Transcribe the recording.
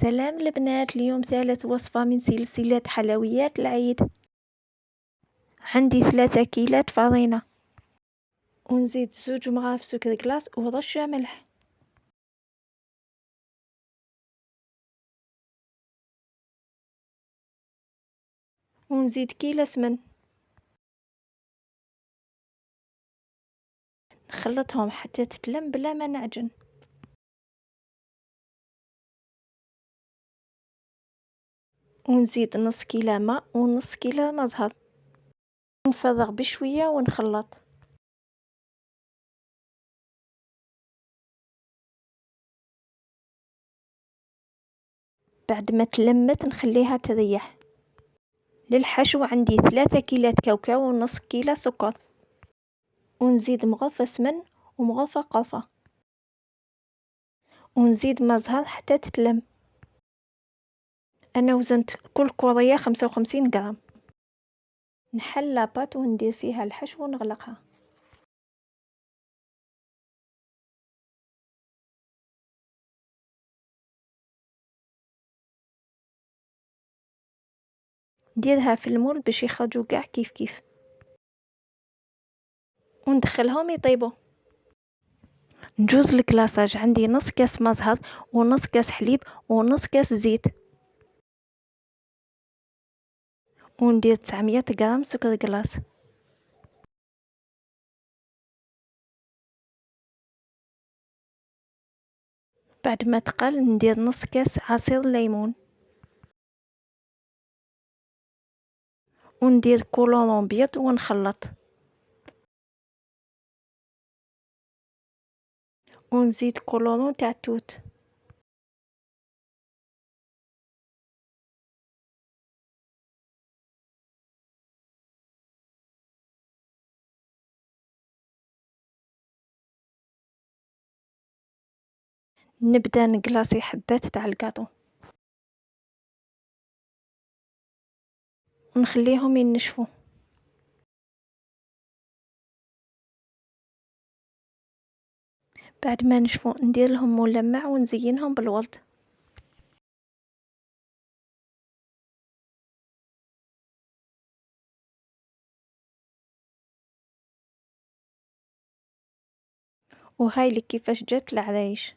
سلام البنات، اليوم ثالث وصفة من سلسلة حلويات العيد. عندي 3 كيلات فرينة، ونزيد 2 مغارف سكر كلاص ورشة ملح، ونزيد كيلة سمن. نخلطهم حتى تتلم بلا ما نعجن. ونزيد نص كيلة ماء ونص كيلة مزهر، نفرغ بشوية ونخلط. بعد ما تلمت نخليها تريح. للحشو عندي 3 كيلات كاوكاو ونص كيلة سكر، ونزيد مغرفة سمن ومغرفة قرفة، ونزيد مزهر حتى تتلم. أنا وزنت كل كورية 55 غرام. نحل لاباط وندير فيها الحشو ونغلقها. نديرها في المول باش يخرجوا قاع كيف كيف، وندخلهم يطيبوا. نجوز الكلاصاج عندي نص كاس مزهر ونص كاس حليب ونص كاس زيت، وندير 900 غرام سكر كلاص. بعد ما تقل ندير نص كاس عصير ليمون، وندير كولون بيض ونخلط، ونزيد كولون تاع التوت. نبدا نقلاصي حبات تاع الكاطو ونخليهم ينشفوا. بعد ما نشفوا ندير لهم ملمع ونزينهم بالورد. وهاي لي كيفاش جات العرايش.